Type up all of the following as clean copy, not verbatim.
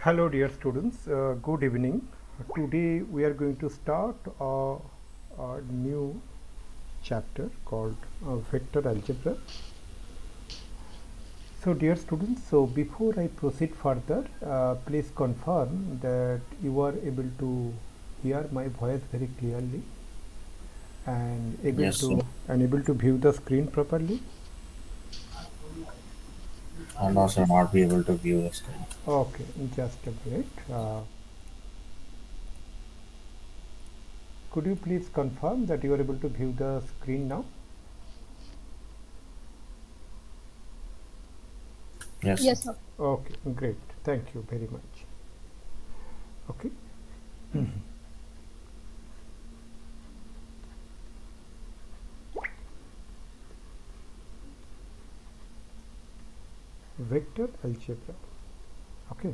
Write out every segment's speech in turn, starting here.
Hello dear students, good evening. Today we are going to start a new chapter called Vector Algebra. So dear students, so before I proceed further, please confirm that you are able to hear my voice very clearly and Yes, sir. able to view the screen properly. And also not be able to view the screen. Okay, just a minute. Could you please confirm that you are able to view the screen now? Yes, sir. Yes, sir. Okay, great. Thank you very much. Okay. Vector algebra. Okay.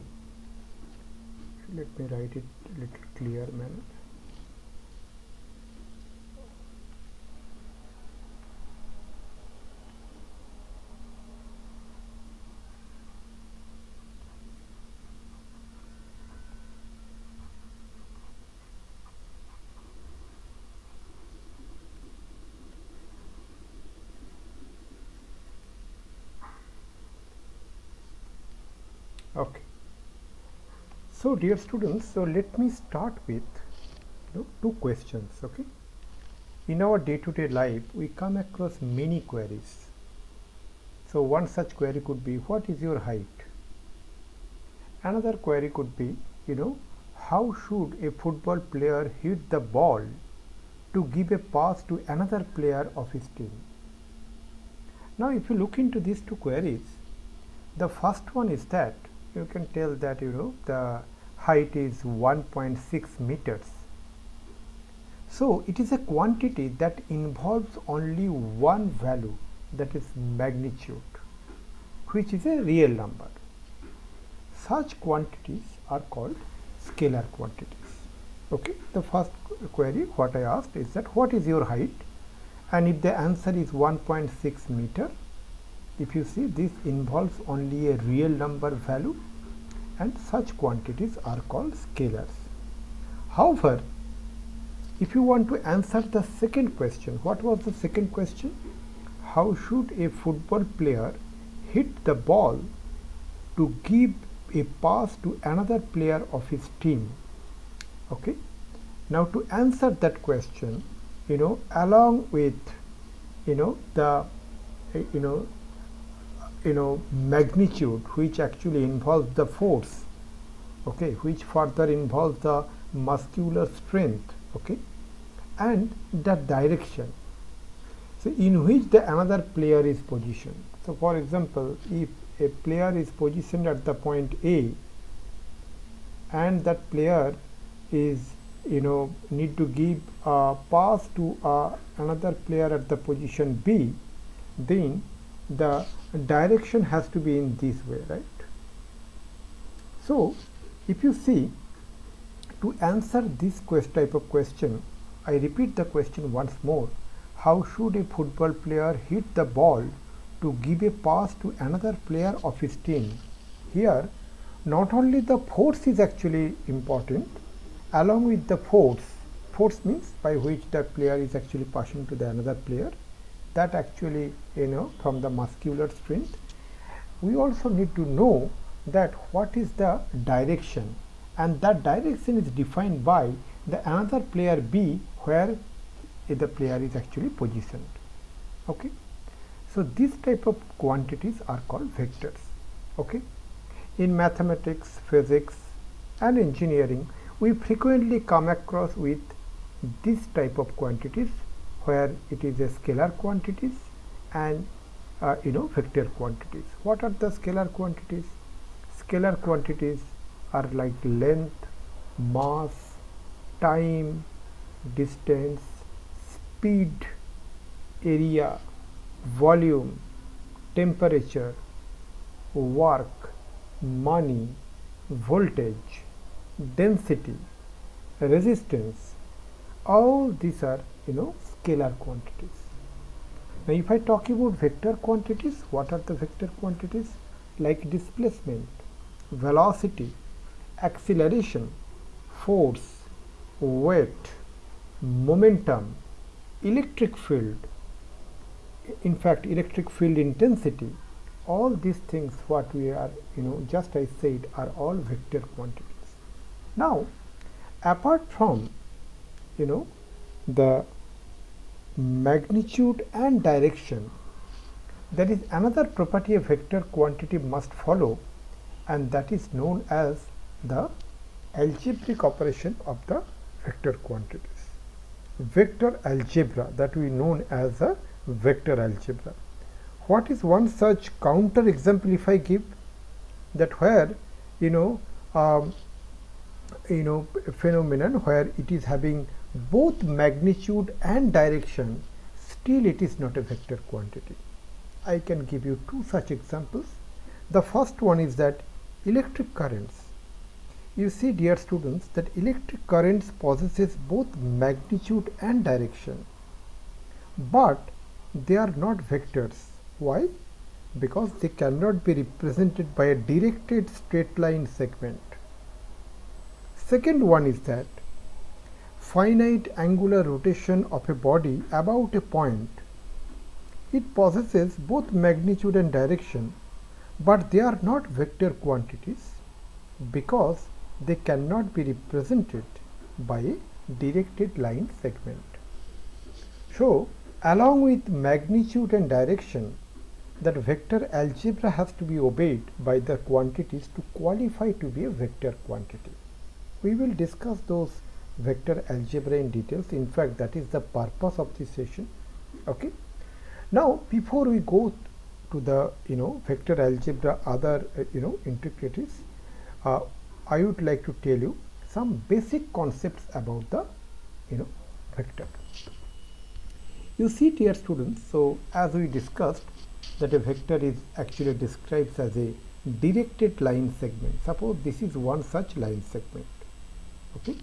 Let me write it a little clear manner. Okay. So dear students, so let me start with two questions. Okay. In our day-to-day life, we come across many queries. So one such query could be, what is your height? Another query could be, how should a football player hit the ball to give a pass to another player of his team? Now, if you look into these two queries, the first one is that you can tell that the height is 1.6 meters. So it is a quantity that involves only one value, that is magnitude, which is a real number. Such quantities are called scalar quantities. Okay, the first query what I asked is that what is your height, and if the answer is 1.6 meter, if you see, this involves only a real number value, and such quantities are called scalars. However, if you want to answer the second question, what was the second question? How should a football player hit the ball to give a pass to another player of his team? Okay. Now to answer that question, along with the you know magnitude, which actually involves the force, okay, which further involves the muscular strength, okay, and the direction, so in which the another player is positioned. So for example, if a player is positioned at the point A and that player is need to give a pass to another player at the position B, then the direction has to be in this way, right? So if you see, to answer this type of question, I repeat the question once more. How should a football player hit the ball to give a pass to another player of his team? Here, not only the force is actually important, along with the force means by which the player is actually passing to the another player, that actually from the muscular strength, we also need to know that what is the direction, and that direction is defined by the another player B where the player is actually positioned. Okay, so this type of quantities are called vectors. Okay, in mathematics, physics and engineering, we frequently come across with this type of quantities where it is a scalar quantities and vector quantities. What are the scalar quantities? Scalar quantities are like length, mass, time, distance, speed, area, volume, temperature, work, money, voltage, density, resistance. All these are scalar quantities. Now if I talk about vector quantities, what are the vector quantities? Like displacement, velocity, acceleration, force, weight, momentum, electric field, in fact electric field intensity, all these things what we are just I said are all vector quantities. Now apart from the magnitude and direction, there is another property a vector quantity must follow, and that is known as the algebraic operation of the vector quantities. Vector algebra, that we known as a vector algebra. What is one such counter example if I give? That where phenomenon where it is having both magnitude and direction, still it is not a vector quantity. I can give you two such examples. The first one is that electric currents. You see, dear students, that electric currents possesses both magnitude and direction, but they are not vectors. Why? Because they cannot be represented by a directed straight line segment. Second one is that finite angular rotation of a body about a point, it possesses both magnitude and direction, but they are not vector quantities because they cannot be represented by a directed line segment. So along with magnitude and direction, that vector algebra has to be obeyed by the quantities to qualify to be a vector quantity. We will discuss those vector algebra in details. In fact, that is the purpose of this session. Okay. Now, before we go to the vector algebra other intricacies, I would like to tell you some basic concepts about the vector. You see, dear students, so as we discussed, that a vector is actually described as a directed line segment. Suppose this is one such line segment, okay,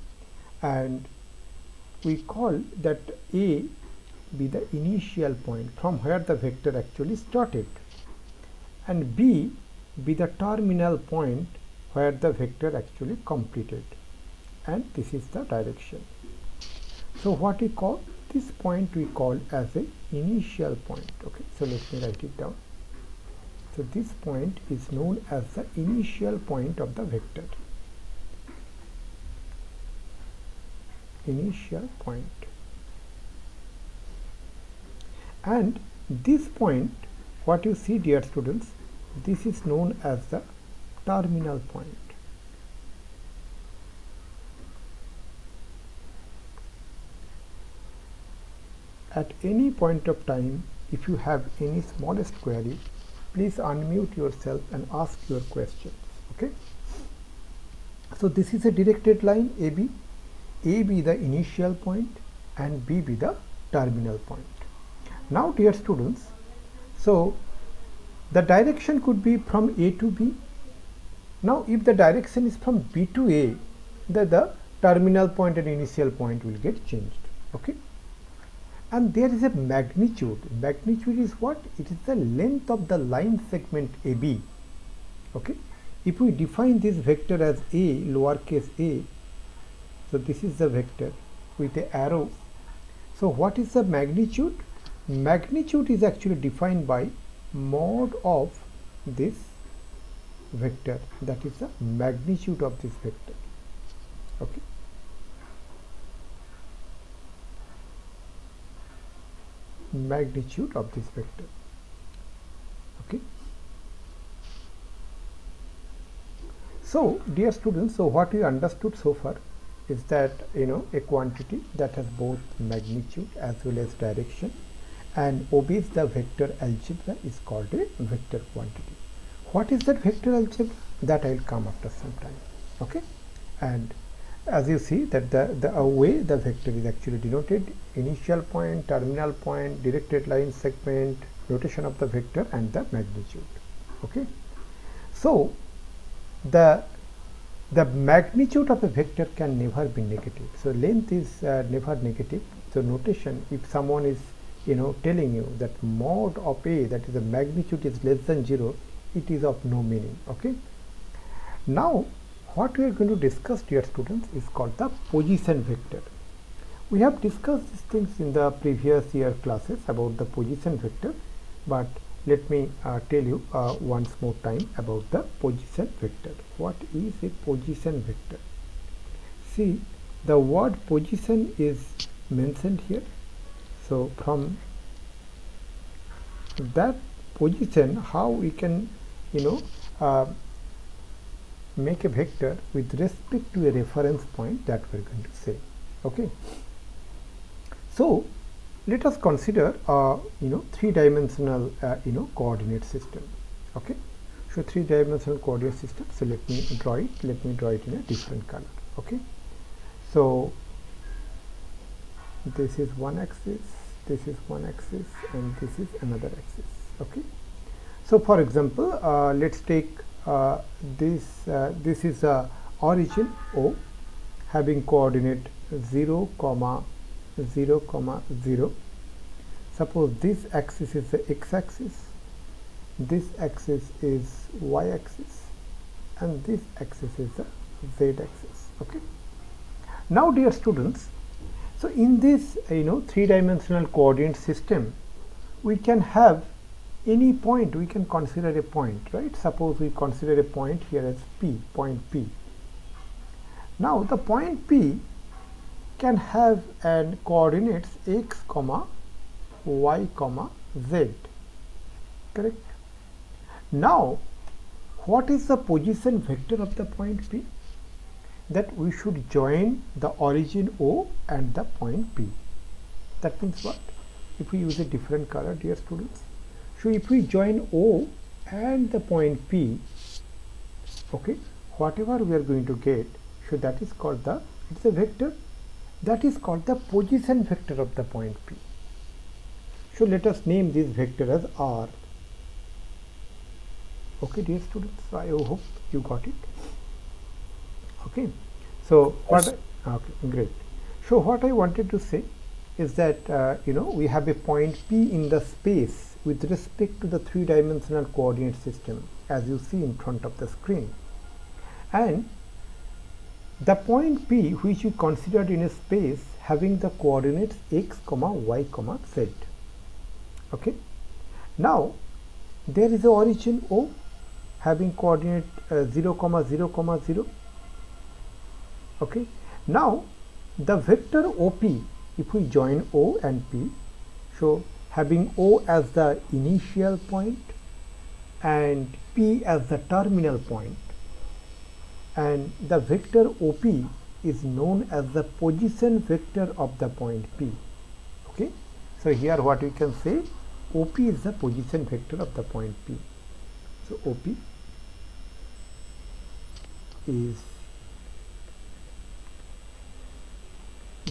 and we call that A be the initial point from where the vector actually started, and B be the terminal point where the vector actually completed, and this is the direction. So what we call this point, we call as a initial point. Okay, so let me write it down. So this point is known as the initial point of the vector. Initial point. And this point, what you see, dear students, this is known as the terminal point. At any point of time, if you have any smallest query, please unmute yourself and ask your questions. Okay. So this is a directed line AB. A be the initial point and B be the terminal point. Now, dear students, so the direction could be from A to B. Now, if the direction is from B to A, the terminal point and initial point will get changed. Okay. And there is a magnitude. Magnitude is what? It is the length of the line segment AB. Okay. If we define this vector as A, lowercase a, so this is the vector with a arrow. So what is the magnitude? Magnitude is actually defined by mod of this vector. That is the magnitude of this vector. Okay. Magnitude of this vector. Okay. So, dear students, so what we understood so far is that a quantity that has both magnitude as well as direction and obeys the vector algebra is called a vector quantity. What is that vector algebra? That I will come after some time. Okay. And as you see that the way the vector is actually denoted: initial point, terminal point, directed line segment, rotation of the vector, and the magnitude. Okay. So the magnitude of a vector can never be negative. So length is never negative. So notation, if someone is telling you that mod of A, that is the magnitude, is less than 0, it is of no meaning. Okay. Now what we are going to discuss, dear students, is called the position vector. We have discussed these things in the previous year classes about the position vector, but let me tell you once more time about the position vector. What is a position vector? See, the word position is mentioned here. So from that position, how we can make a vector with respect to a reference point, that we're going to say. Okay, so let us consider three-dimensional coordinate system. Okay, so three-dimensional coordinate system. So let me draw it in a different color. Okay, so this is one axis, this is one axis, and this is another axis. Okay, so for example, let's take this is a origin O having coordinate 0, 0, 0. Suppose this axis is the x-axis, this axis is y-axis, and this axis is the z-axis. Okay, now dear students, so in this three-dimensional coordinate system, we can have any point, we can consider a point, right? Suppose we consider a point here as P, point P. Now the point P can have an coordinates x, y, z, correct? Now what is the position vector of the point P? That we should join the origin O and the point P. That means what? If we use a different color, dear students, so if we join O and the point P, okay, whatever we are going to get, so that is called the, it's a vector, that is called the position vector of the point P. So let us name this vector as R. Okay, dear students, so I hope you got it. Okay, so what okay, great. So what I wanted to say is that we have a point P in the space with respect to the three-dimensional coordinate system, as you see in front of the screen, and the point P which we considered in a space having the coordinates x, y, z. Okay, now there is the origin O having coordinate 0, 0, 0. Okay, now the vector OP, if we join O and P, so having O as the initial point and P as the terminal point, and the vector OP is known as the position vector of the point P. Okay, so here what we can say, OP is the position vector of the point P. So OP is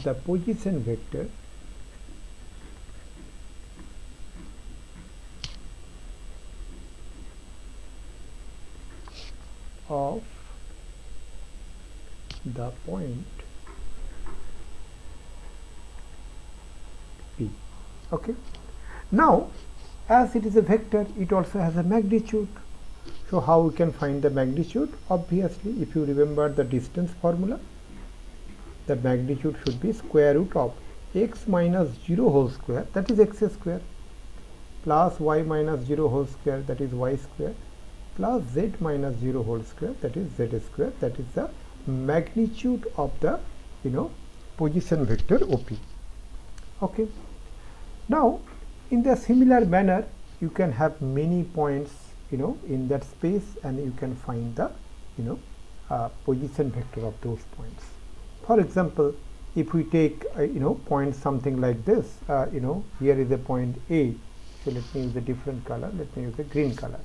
the position vector of the point P. Okay, now as it is a vector, it also has a magnitude. So how we can find the magnitude? Obviously, if you remember the distance formula, the magnitude should be square root of x minus 0 whole square, that is x square, plus y minus 0 whole square, that is y square, plus z minus 0 whole square, that is z square. That is the magnitude of the position vector OP. Okay, now in the similar manner, you can have many points in that space, and you can find the position vector of those points. For example, if we take point something like this, here is a point A, so let me use a different color, let me use a green color.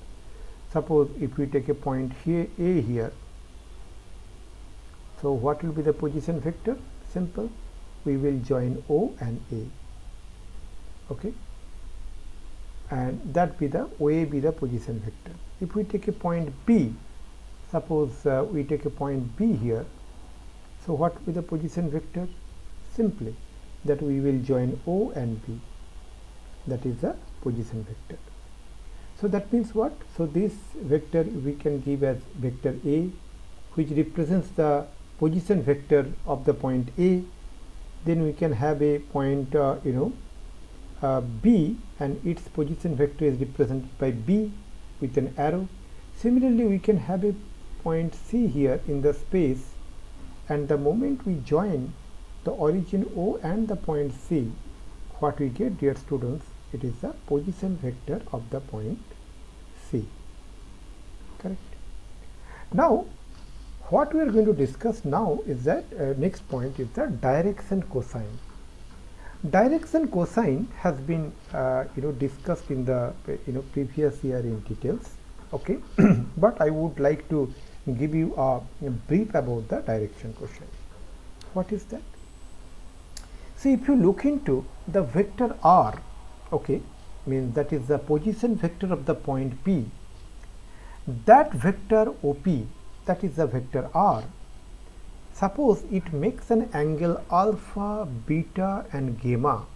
Suppose if we take a point here A here, so what will be the position vector? Simple, we will join O and A. Okay, and that be the OA be the position vector. If we take a point B, suppose we take a point B here, so what will be the position vector? Simply that we will join O and B, that is the position vector. So that means what? So this vector we can give as vector A, which represents the position vector of the point A. Then we can have a point B, and its position vector is represented by B with an arrow. Similarly, we can have a point C here in the space, and the moment we join the origin O and the point C, what we get, dear students, it is the position vector of the point C. Correct. Now, what we are going to discuss now is that next point is the direction cosine. Direction cosine has been discussed in the previous year in details. Okay, but I would like to give you a brief about the direction cosine. What is that? See, if you look into the vector r, okay, means that is the position vector of the point P, that vector OP, that is the vector r, suppose it makes an angle alpha, beta and gamma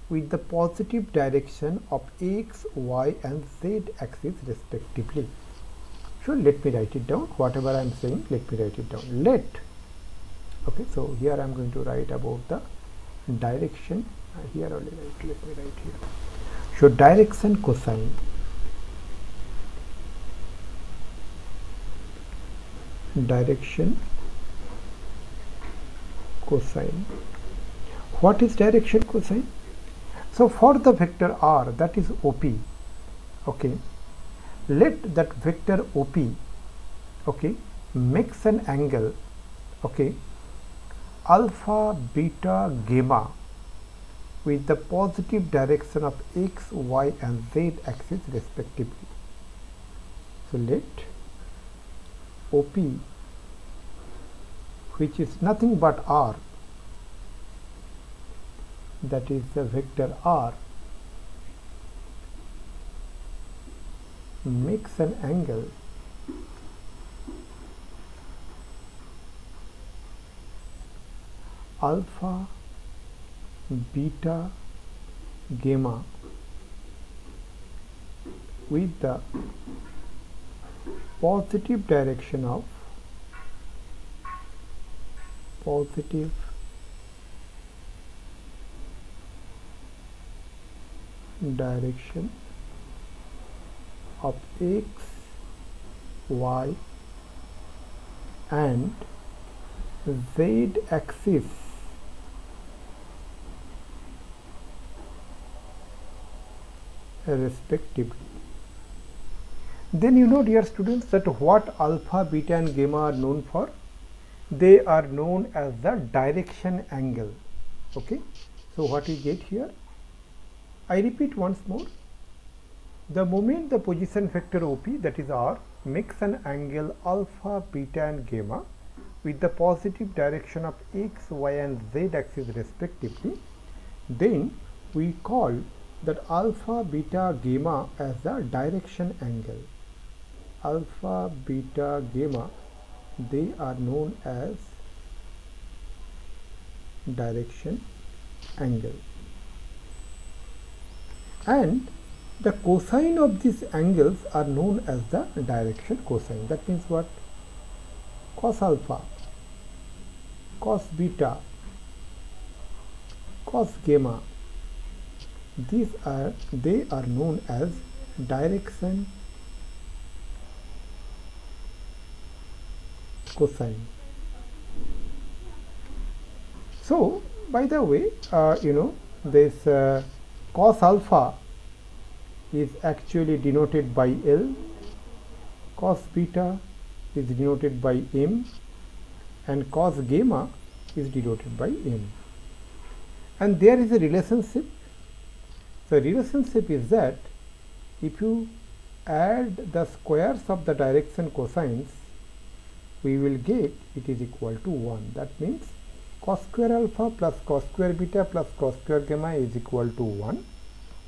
with the positive direction of x, y and z axis respectively. So let me write it down. Whatever I am saying, let me write it down. Okay, so here I am going to write about the direction. Here only let me write here. So direction cosine. Direction cosine. What is direction cosine? So for the vector r, that is OP, okay, let that vector OP, okay, makes an angle, okay, alpha, beta, gamma with the positive direction of x, y and z axis respectively. So let OP, which is nothing but r, that is the vector r, makes an angle alpha, beta, gamma with the positive direction of x, y and z axis respectively. Then you know, dear students, that what alpha, beta and gamma are known for? They are known as the direction angle. Okay, so what we get here, I repeat once more, the moment the position vector OP, that is r, makes an angle alpha, beta and gamma with the positive direction of x, y and z axis respectively, then we call that alpha, beta, gamma as the direction angle. Alpha, beta, gamma, they are known as direction angle, and the cosine of these angles are known as the direction cosine. That means what? Cos alpha, cos beta, cos gamma, they are known as direction cosine. So by the way, this cos alpha is actually denoted by L, cos beta is denoted by M, and cos gamma is denoted by M. And there is a relationship. The relationship is that if you add the squares of the direction cosines, we will get it is equal to 1. That means cos square alpha plus cos square beta plus cos square gamma is equal to 1.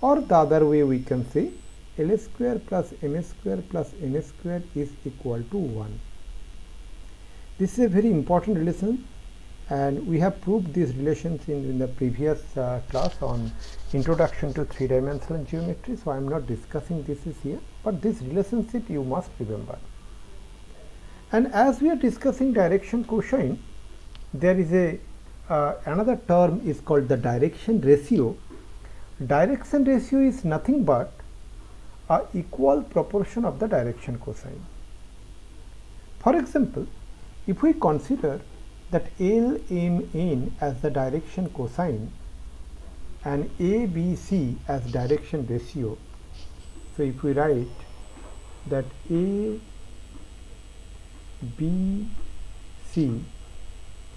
Or the other way we can say L square plus M square plus N square is equal to 1. This is a very important relation, and we have proved these relations in the previous class on Introduction to Three-Dimensional Geometry. So I am not discussing this here, but this relationship you must remember. And as we are discussing direction cosine, there is a another term is called the direction ratio. Direction ratio is nothing but a equal proportion of the direction cosine. For example, if we consider that LMN as the direction cosine and ABC as direction ratio, so if we write that ABC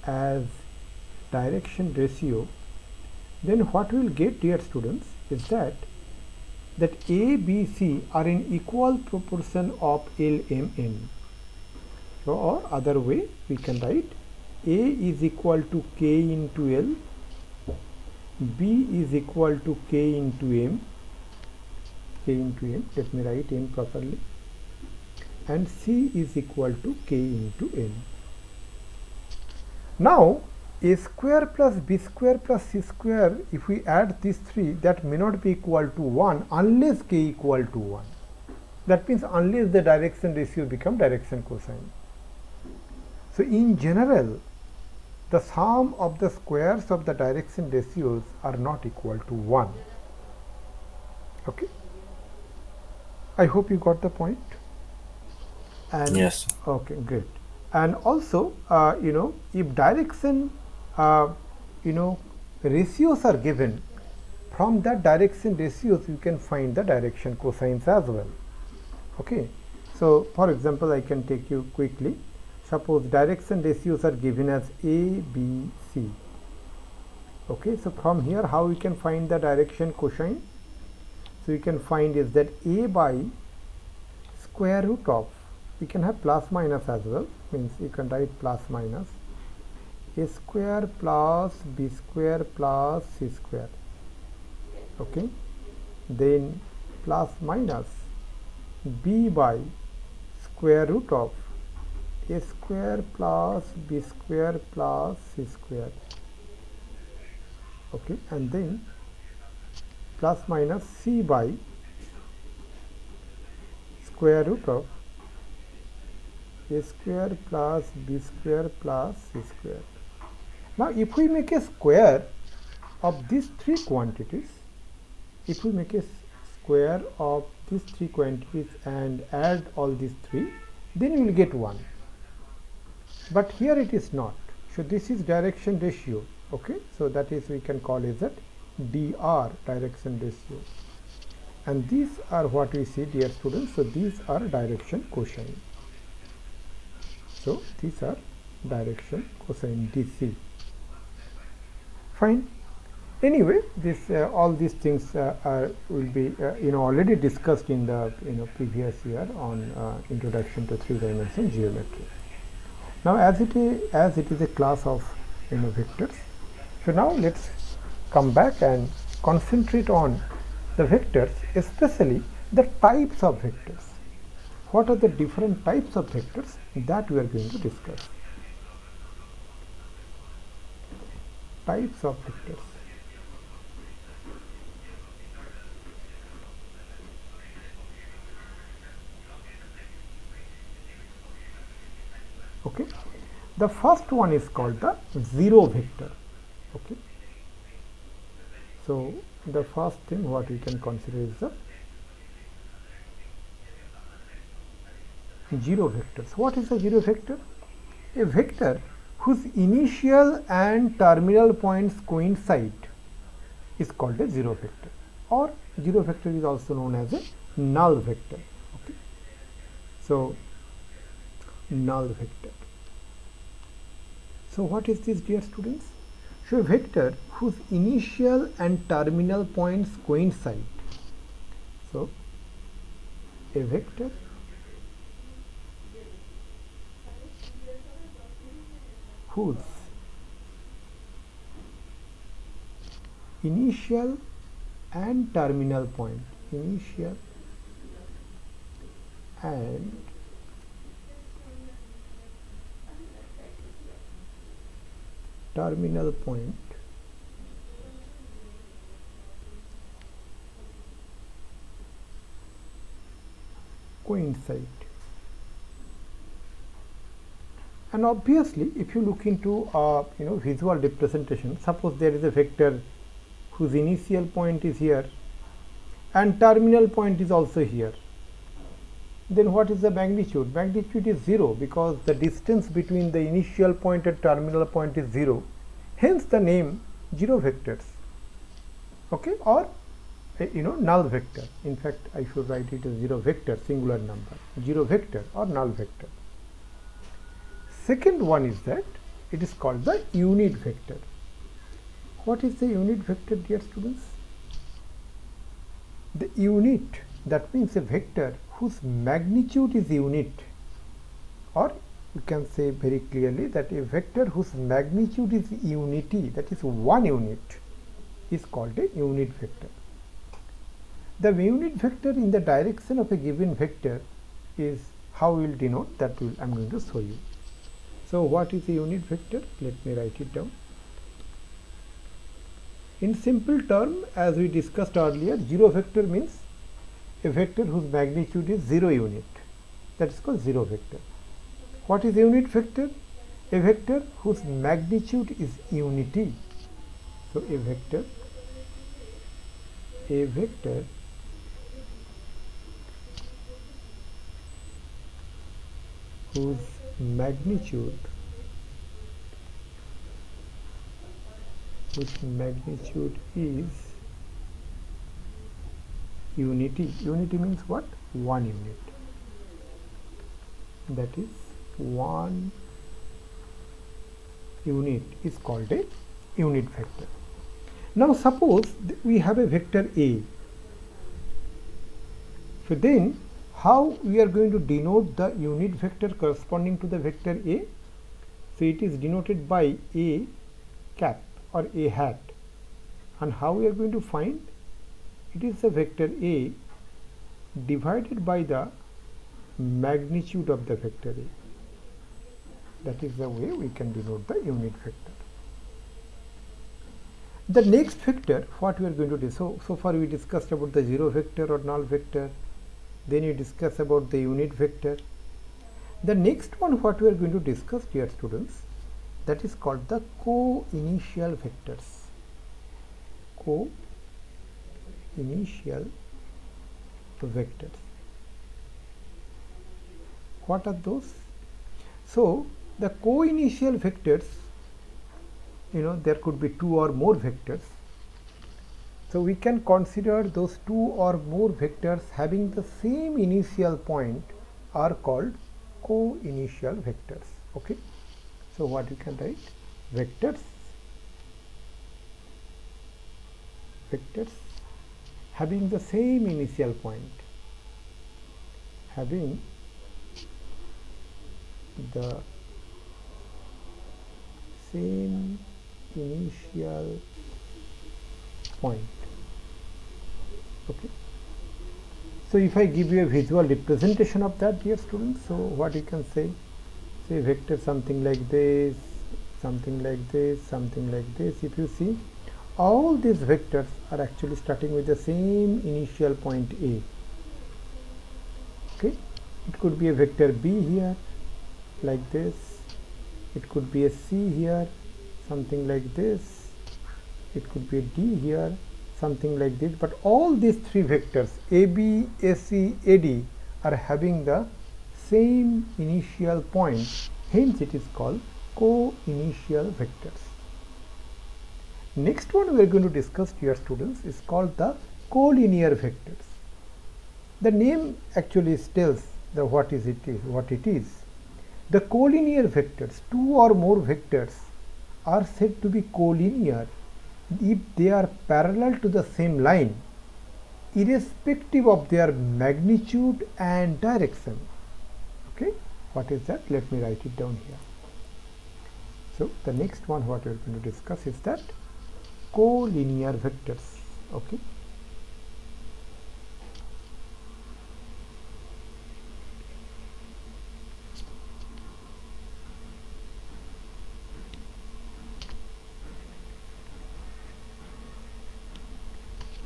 as direction ratio, then what we will get, dear students, is that A, B, C are in equal proportion of LMN. So, or other way we can write A is equal to K into L, B is equal to K into M, let me write M properly, and C is equal to K into N. Now, A square plus B square plus C square, if we add these three, that may not be equal to 1 unless K equal to 1. That means unless the direction ratio become direction cosine. So, in general, the sum of the squares of the direction ratios are not equal to 1. Okay. I hope you got the point. And Yes. okay, great. And also, if direction, ratios are given, from that direction ratios you can find the direction cosines as well. Okay. So, for example, I can take you quickly. Suppose direction ratios are given as A, B, C. Okay. So, from here how we can find the direction cosine? So, we can find is that A by square root of, we can have plus minus as well, means you can write plus minus A square plus B square plus C square. Okay. Then plus minus B by square root of A square plus B square plus C square. Okay. And then plus minus C by square root of A square plus B square plus C square. Now, if we make a square of these three quantities, if we make a square of these three quantities and add all these three, then you will get 1. But here it is not. So, this is direction ratio. Okay. So, that is we can call it that DR, direction ratio. And these are what we see, dear students. So, these are direction cosine. So, these are direction cosine DC. Fine. Anyway, this all these things will be already discussed in the previous year on introduction to three-dimensional geometry. Now, as it is a class of vectors, so now let's come back and concentrate on the vectors, especially the types of vectors. What are the different types of vectors that we are going to discuss? Types of vectors. Okay. The first one is called the zero vector. Okay. So, the first thing what we can consider is the zero vectors. What is a zero vector? A vector whose initial and terminal points coincide is called a zero vector, or zero vector is also known as a null vector. Okay. So, null vector. So, what is this, dear students? So, a vector whose initial and terminal points coincide. So, a vector whose initial and terminal point, initial and terminal point coincide. And obviously, if you look into visual representation, suppose there is a vector whose initial point is here and terminal point is also here, then what is the magnitude? Magnitude is 0, because the distance between the initial point and terminal point is 0. Hence the name 0 vectors, okay, or null vector. In fact, I should write it as 0 vector, singular number, 0 vector or null vector. Second one is that it is called the unit vector. What is the unit vector, dear students? The unit, that means a vector whose magnitude is unit, or you can say very clearly that a vector whose magnitude is unity, that is 1 unit, is called a unit vector. The unit vector in the direction of a given vector is how we will denote, that I am going to show you. So what is a unit vector? Let me write it down. In simple term, as we discussed earlier, 0 vector means a vector whose magnitude is 0 unit. That is called 0 vector. What is a unit vector? A vector whose magnitude is unity. So a vector whose magnitude is unity. Unity means what? 1 unit. That is 1 unit is called a unit vector. Now suppose we have a vector A. So then how we are going to denote the unit vector corresponding to the vector A? So it is denoted by A cap or A hat. And how we are going to find? It is the vector A divided by the magnitude of the vector A. That is the way we can denote the unit vector. The next vector, what we are going to do, so far we discussed about the 0 vector or null vector, then you discuss about the unit vector. The next one what we are going to discuss, dear students, that is called the co-initial vectors. Co-initial vectors. What are those? So the co-initial vectors, there could be 2 or more vectors. So we can consider those 2 or more vectors having the same initial point are called co-initial vectors. Okay. So what you can write? Vectors having the same initial point, having the same initial point. Okay. So if I give you a visual representation of that, dear students, so what you can say vector something like this, something like this, something like this. If you see, all these vectors are actually starting with the same initial point A. Okay. It could be a vector B here like this, it could be a C here, something like this, it could be a D here, something like this, but all these 3 vectors AB, AC, AD are having the same initial point, hence it is called co-initial vectors. Next one we are going to discuss, dear students, is called the collinear vectors. The name actually tells what it is. The collinear vectors, 2 or more vectors, are said to be collinear if they are parallel to the same line, irrespective of their magnitude and direction. Okay, what is that? Let me write it down here. So the next one what we are going to discuss is that collinear vectors. Okay.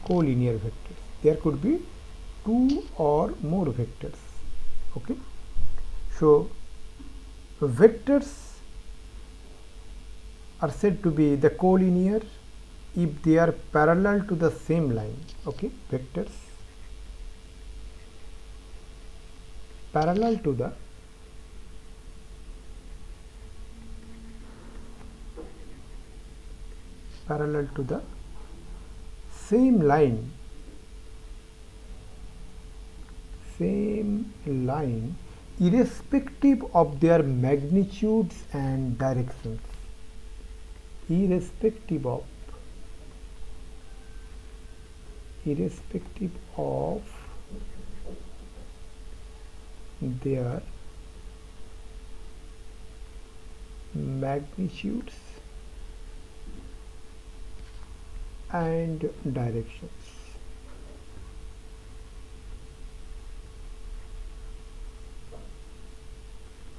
Collinear vectors. There could be 2 or more vectors. Okay. So vectors are said to be the collinear if they are parallel to the same line. Okay, vectors parallel to the same line irrespective of their magnitudes and directions, irrespective of their magnitudes and directions.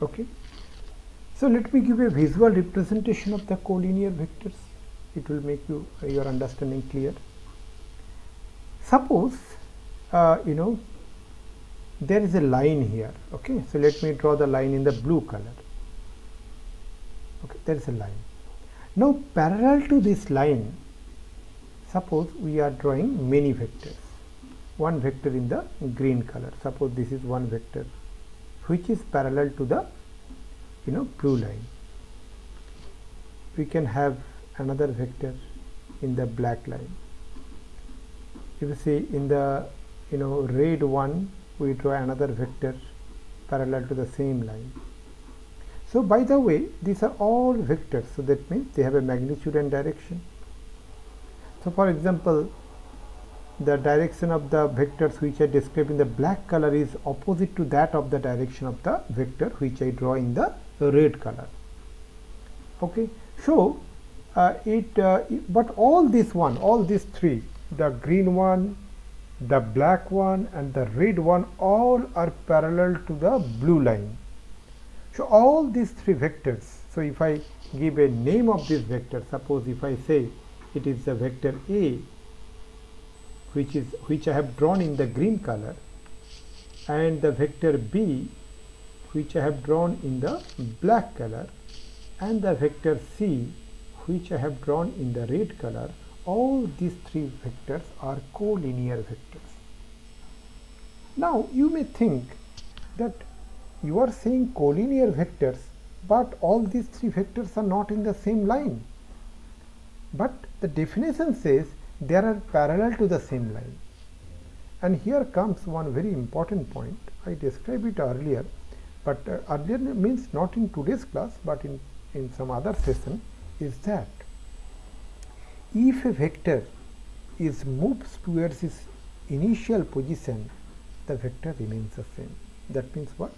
Okay, so let me give a visual representation of the collinear vectors. It will make your understanding clear. Suppose there is a line here. Okay, so let me draw the line in the blue color. Okay, there is a line. Now parallel to this line, suppose we are drawing many vectors. One vector in the green color. Suppose this is one vector which is parallel to the blue line. We can have another vector in the black line. If you see in the red one, we draw another vector parallel to the same line. So by the way, these are all vectors, so that means they have a magnitude and direction. So for example, the direction of the vectors which I described in the black color is opposite to that of the direction of the vector which I draw in the red color. Okay, so but all these three, the green one, the black one and the red one, all are parallel to the blue line. So all these three vectors, so if I give a name of this vector, suppose if I say it is the vector A, which I have drawn in the green color, and the vector B which I have drawn in the black color, and the vector C which I have drawn in the red color, all these three vectors are collinear vectors. Now you may think that you are saying collinear vectors, but all these three vectors are not in the same line. But the definition says they are parallel to the same line. And here comes one very important point. I described it earlier, but earlier means not in today's class, but in some other session, is that if a vector is moves towards its initial position, the vector remains the same. That means what?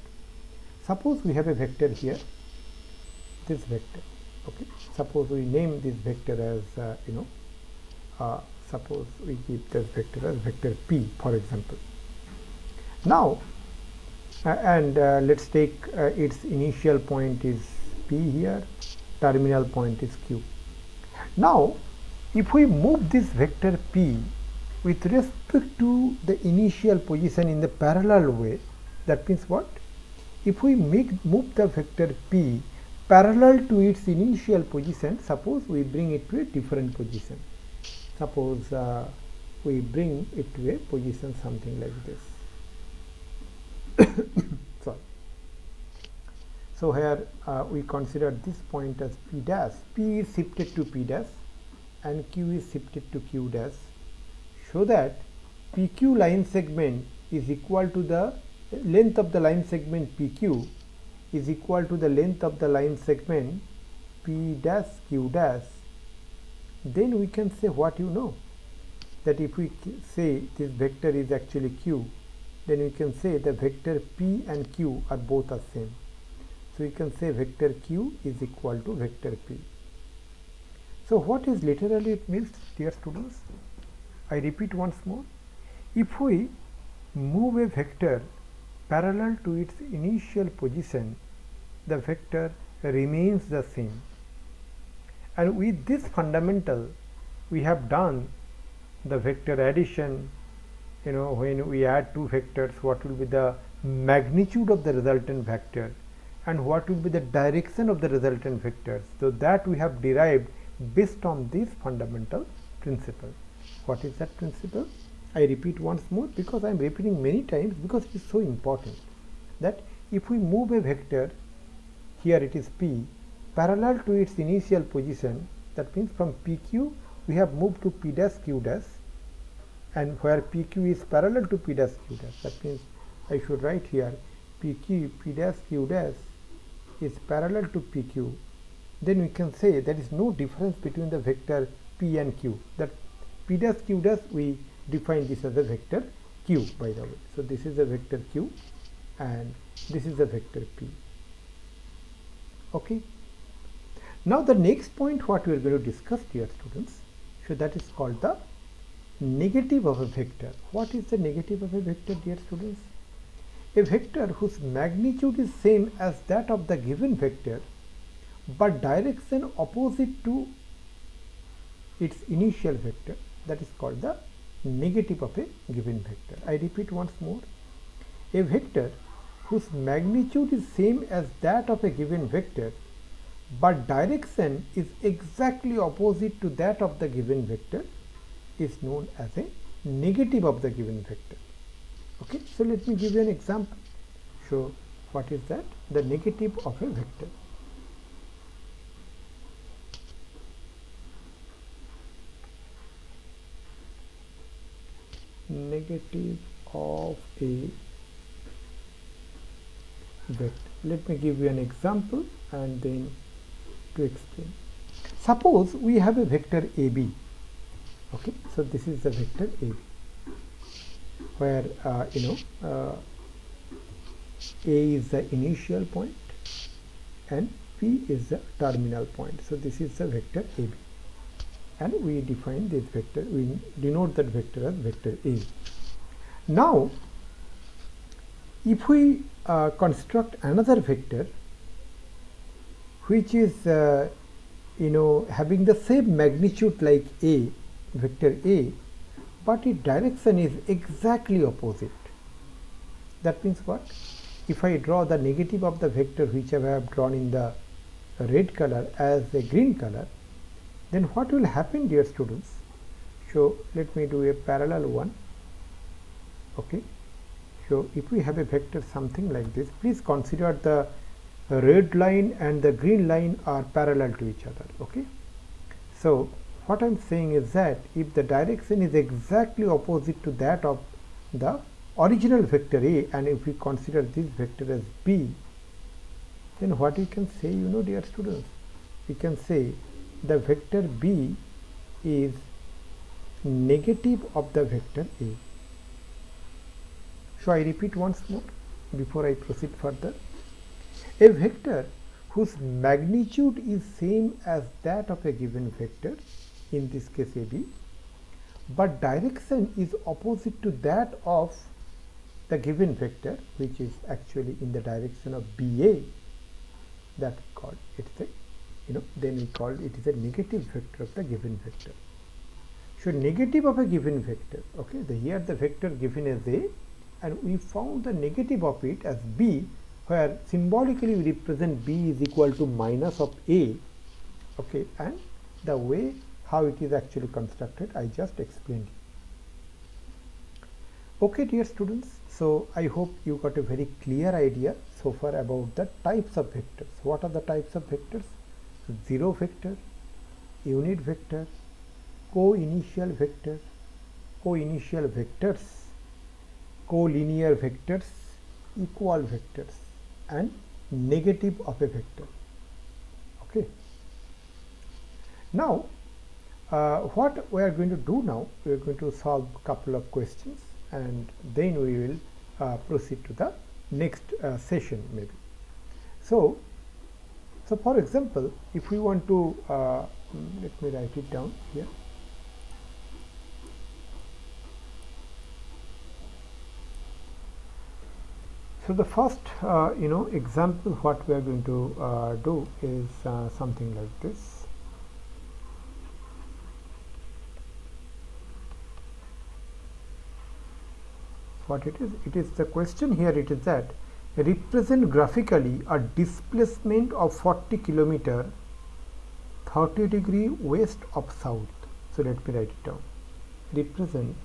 Suppose we have a vector here, this vector. Okay, suppose we name this vector as suppose we keep this vector as vector P, for example. Now let's take its initial point is P here, terminal point is Q. Now if we move this vector P with respect to the initial position in the parallel way, that means what? If we move the vector P parallel to its initial position, suppose we bring it to a different position. Suppose we bring it to a position something like this. Sorry. So here we consider this point as P dash. P is shifted to P dash and Q is shifted to Q dash, so that PQ line segment is equal to the length of the line segment PQ is equal to the length of the line segment P dash Q dash. Then we can say what that if we say this vector is actually Q, then we can say the vector P and Q are both the same. So we can say vector Q is equal to vector P. So what is literally it means, dear students? I repeat once more. If we move a vector parallel to its initial position, the vector remains the same. And with this fundamental, we have done the vector addition. When we add two vectors, what will be the magnitude of the resultant vector, and what will be the direction of the resultant vectors. So that we have derived based on this fundamental principle. What is that principle? I repeat once more, because I am repeating many times because it is so important, that if we move a vector, here it is P, parallel to its initial position, that means from PQ we have moved to P dash Q dash, and where PQ is parallel to P dash Q dash, that means I should write here PQ, P dash Q dash is parallel to PQ, then we can say there is no difference between the vector P and Q. That P dash Q dash, we define this as a vector Q, by the way. So this is a vector Q and this is a vector P. Okay. Now the next point what we are going to discuss, dear students, so that is called the negative of a vector. What is the negative of a vector, dear students? A vector whose magnitude is same as that of the given vector but direction opposite to its initial vector, that is called the negative of a given vector. I repeat once more. A vector whose magnitude is same as that of a given vector but direction is exactly opposite to that of the given vector is known as a negative of the given vector. Okay, so let me give you an example. So what is that? The negative of a vector. Negative of a vector. Let me give you an example and then to explain. Suppose we have a vector AB. Okay, so this is the vector AB, where A is the initial point and P is the terminal point. So this is the vector AB, and we define this vector, we denote that vector as vector A. Now if we construct another vector which is having the same magnitude like A, vector A, but its direction is exactly opposite. That means what? If I draw the negative of the vector which I have drawn in the red color as a green color, then what will happen, dear students? So let me do a parallel one. Okay, so if we have a vector something like this, please consider the red line and the green line are parallel to each other. Okay, so what I am saying is that if the direction is exactly opposite to that of the original vector A, and if we consider this vector as B, then what we can say, dear students, we can say the vector B is negative of the vector A. So I repeat once more before I proceed further. A vector whose magnitude is same as that of a given vector, in this case AB, but direction is opposite to that of the given vector, which is actually in the direction of BA, that we call it then we call it is a negative vector of the given vector. So negative of a given vector, okay, here the vector given as A, and we found the negative of it as B, where symbolically we represent B is equal to minus of A. Okay, and the way how it is actually constructed I just explained. Okay, dear students, so I hope you got a very clear idea so far about the types of vectors. What are the types of vectors? Zero vector, unit vector, co-initial vector, co-initial vectors, collinear vectors, equal vectors, and negative of a vector. Okay. Now what we are going to do now, we are going to solve a couple of questions and then we will proceed to the next session maybe. So for example, if we want to let me write it down here. So the first example what we are going to do is something like this. What it is the question here, it is that represent graphically a displacement of 40 kilometer 30 degree west of south. So let me write it down. Represent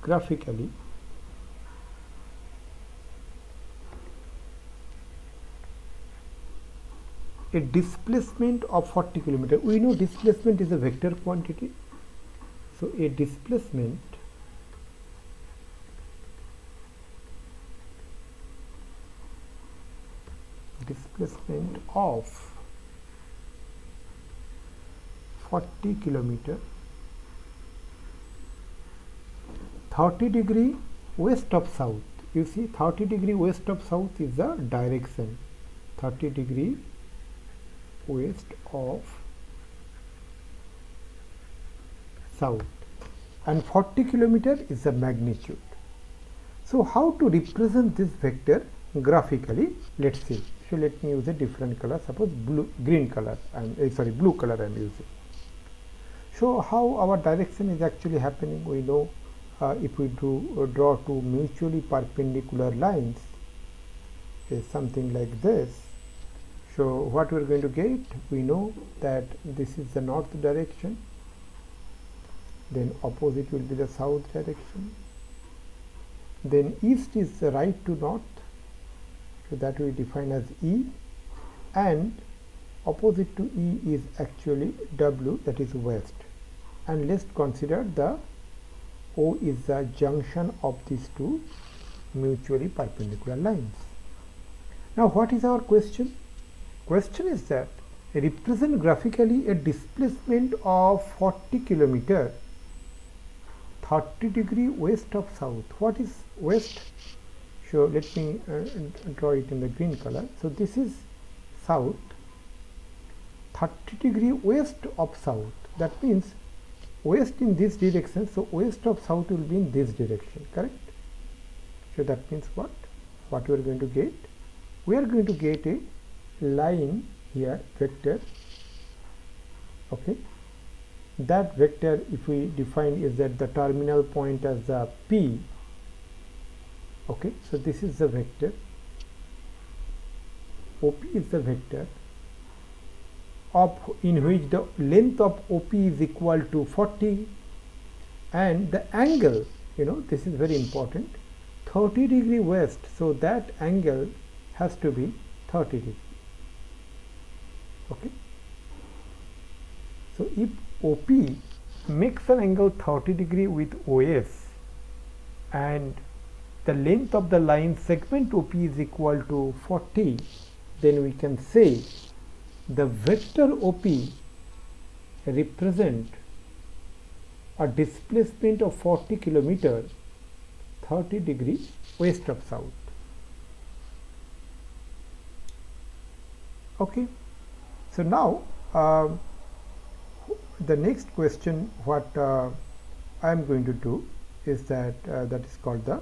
graphically a displacement of 40 kilometer. We know displacement is a vector quantity. So a displacement of 40 kilometer 30 degree west of south. You see 30 degree west of south is the direction, 30 degree west of south, and 40 kilometer is the magnitude. So how to represent this vector graphically? Let's see. So let me use a different color, suppose green color, blue color I am using. So how our direction is actually happening? We know if we draw two mutually perpendicular lines, is something like this. So what we are going to get? We know that this is the north direction, then opposite will be the south direction, then east is the right to north, so that we define as E, and opposite to E is actually W, that is west. And let's consider the O is the junction of these two mutually perpendicular lines. Now what is our question? Question is that represent graphically a displacement of 40 kilometer 30 degree west of south. What is west? So let me draw it in the green color. So this is south, 30 degree west of south. That means west in this direction. So west of south will be in this direction, correct? So that means what? What we are going to get? We are going to get a line here, vector. Okay. That vector, if we define, is at the terminal point as the P. Okay, so this is the vector. OP is the vector in which the length of OP is equal to 40, and the angle, this is very important, 30 degree west. So that angle has to be 30 degree. Okay. So if OP makes an angle 30 degree with OS, and the length of the line segment OP is equal to 40, then we can say the vector OP represent a displacement of 40 kilometer 30 degree west of south. Okay. So now the next question what I am going to do is that that is called the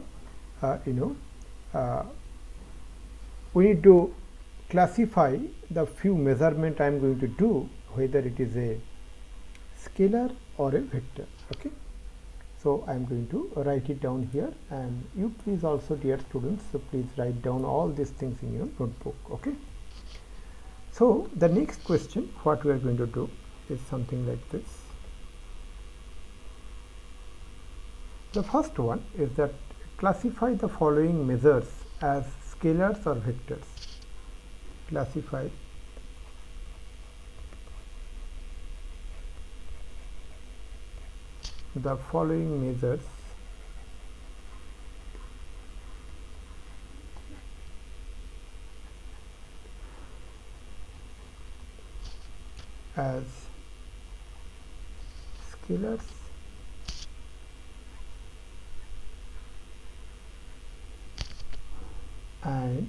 we need to classify the few measurement I am going to do, whether it is a scalar or a vector. Okay. So I am going to write it down here, and you please also, dear students, so please write down all these things in your notebook. Okay. So the next question what we are going to do is something like this. The first one is that classify the following measures as scalars or vectors. Classify the following measures as scalars and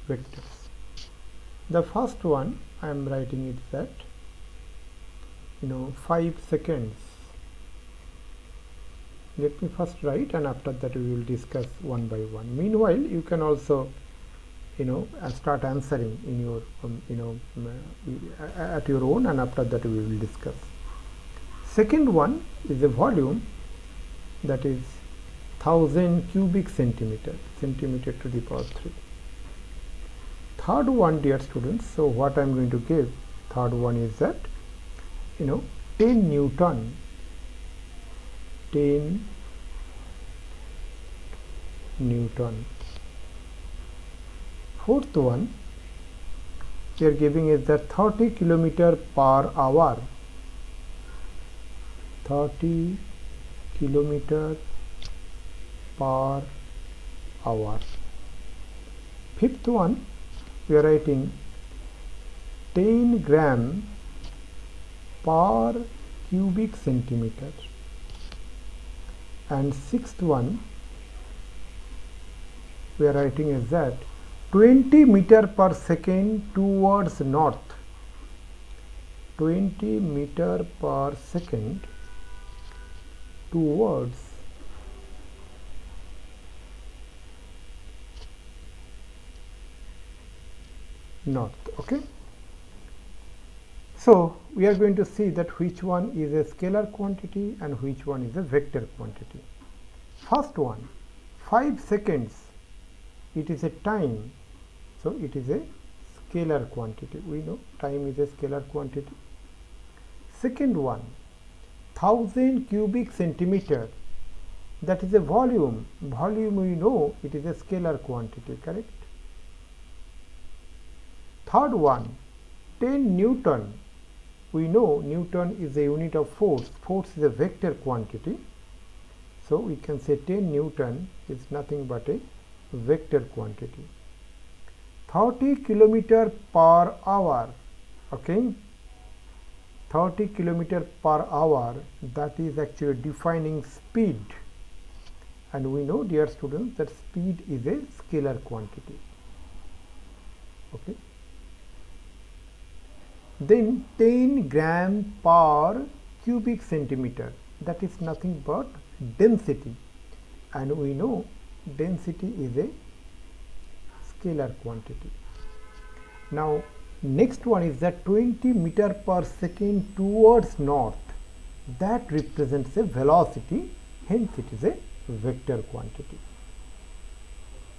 vectors. The first one I am writing it that 5 seconds. Let me first write, and after that we will discuss one by one. Meanwhile, you can also and start answering in your at your own, and after that we will discuss. Second one is a volume that is 1000 cubic centimeter to the power 3. Third one, dear students, so what I am going to give, third one is that 10 Newton, 10 Newton. Fourth one we are giving is that 30 kilometer per hour, 30 kilometer per hour. Fifth one we are writing 10 gram per cubic centimeter. And sixth one we are writing is that 20 meter per second towards north, 20 meter per second towards north. Okay, so we are going to see that which one is a scalar quantity and which one is a vector quantity. First one, 5 seconds, it is a time, so it is a scalar quantity. We know time is a scalar quantity. Second one, 1000 cubic centimeter, that is a volume. Volume we know it is a scalar quantity, correct? Third one, 10 Newton, we know Newton is a unit of force. Force is a vector quantity, so we can say 10 Newton is nothing but a vector quantity. 30 kilometer per hour, okay, 30 kilometer per hour, that is actually defining speed, and we know, dear students, that speed is a scalar quantity. Okay, then 10 gram per cubic centimeter, that is nothing but density, and we know density is a scalar quantity. Now next one is that 20 meter per second towards north, that represents a velocity, hence it is a vector quantity.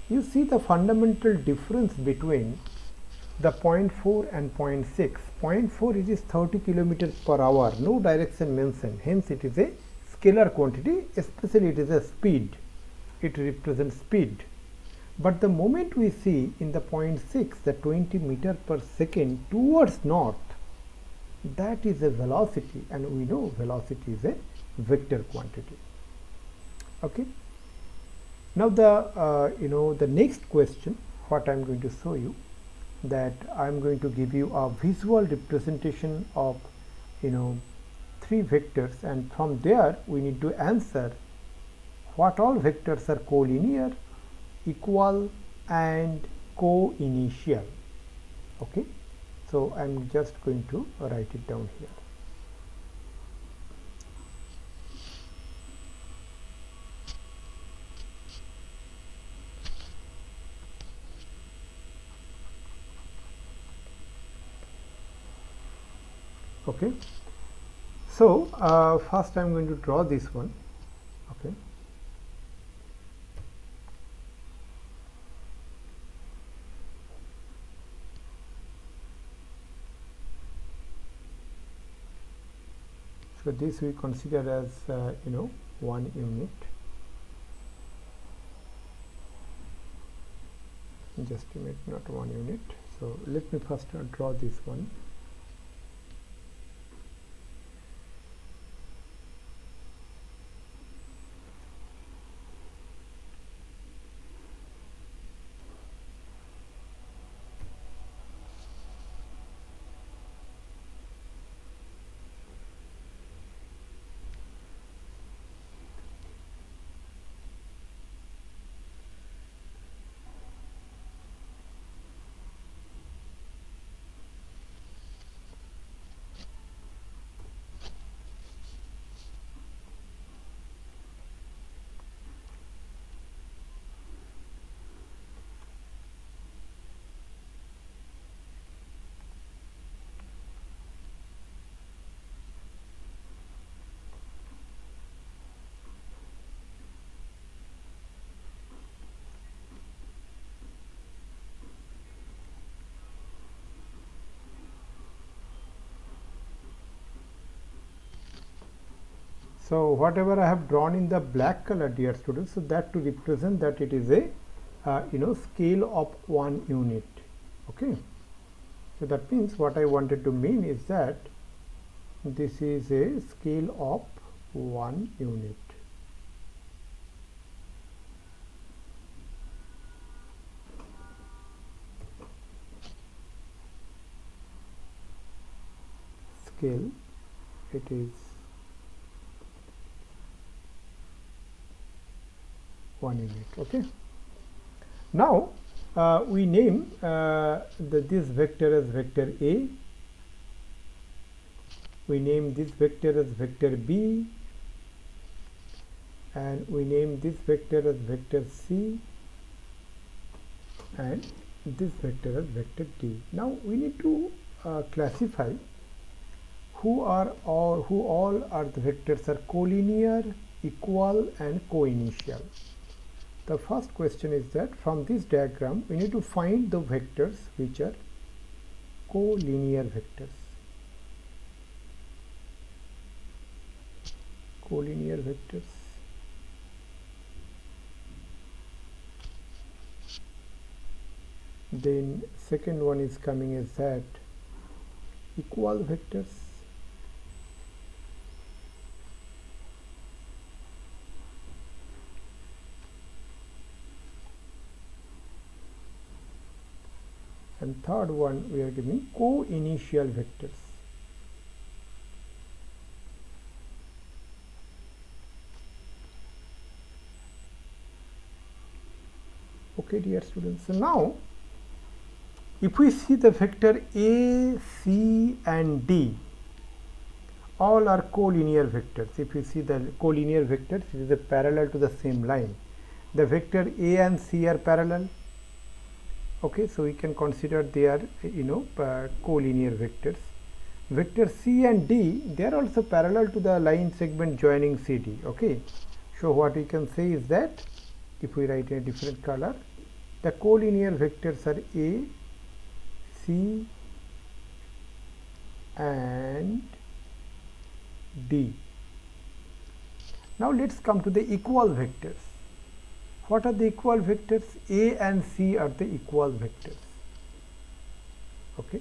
You see the fundamental difference between the 0.4 and 0.6. 0.4 it is 30 kilometers per hour, no direction mentioned, hence it is a scalar quantity, especially it is a speed, it represents speed. But the moment we see in the 0.6, the 20 meter per second towards north, that is a velocity, and we know velocity is a vector quantity. Okay, now the next question, what I am going to show you, that I am going to give you a visual representation of 3 vectors, and from there we need to answer what all vectors are collinear, equal and coinitial. Okay, so I am just going to write it down here. Okay, so first I am going to draw this one. Okay, so this we consider as 1 unit. Just a minute, not 1 unit. So let me first draw this one. So whatever I have drawn in the black color, dear students, so that to represent that it is a scale of 1 unit. Okay, so that means what I wanted to mean is that this is a scale of 1 unit. Scale, it is 1 unit. Okay, now we name this vector as vector A, we name this vector as vector B, and we name this vector as vector C, and this vector as vector D. Now we need to classify who all are the vectors are collinear, equal, and coinitial. The first question is that from this diagram we need to find the vectors which are collinear vectors. Collinear vectors. Then second one is coming as that equal vectors. And third one we are giving coinitial vectors. Okay, dear students, so now if we see the vector A, C and D, all are collinear vectors. If you see the collinear vectors, it is a parallel to the same line. The vector A and C are parallel. Okay, so we can consider they are collinear vectors. Vector C and D, they are also parallel to the line segment joining CD. Okay, so what we can say is that if we write in a different color, the collinear vectors are A, C and D. Now let's come to the equal vectors. What are the equal vectors? A and C are the equal vectors. Okay,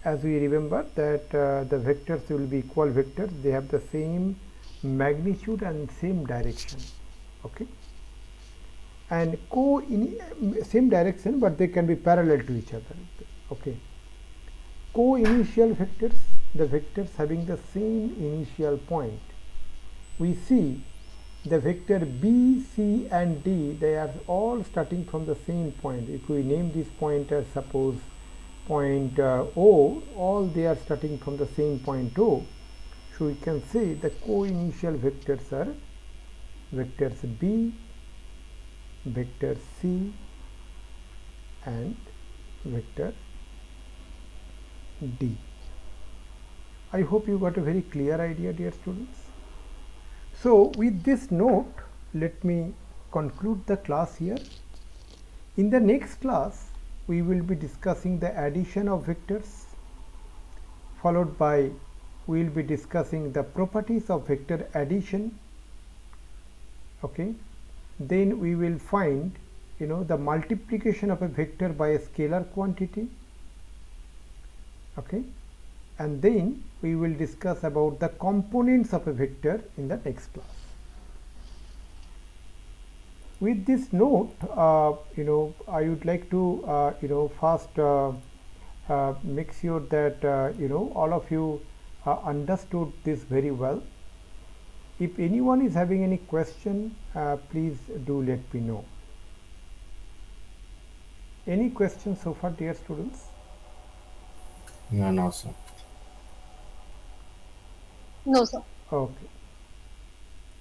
as we remember that the vectors will be equal vectors, they have the same magnitude and same direction. Okay, and same direction, but they can be parallel to each other. Okay, co-initial vectors, the vectors having the same initial point. We see the vector B, C and D, they are all starting from the same point. If we name this point as suppose point O, all they are starting from the same point O. So we can say the co-initial vectors are vectors B, vector C and vector D. I hope you got a very clear idea, dear students. So with this note, let me conclude the class here. In the next class, we will be discussing the addition of vectors, followed by we will be discussing the properties of vector addition. Okay, then we will find the multiplication of a vector by a scalar quantity. Okay, and then we will discuss about the components of a vector in the next class. With this note, I would like to first make sure that all of you understood this very well. If anyone is having any question, please do let me know. Any questions so far, dear students? No, no, sir. No, sir. Okay.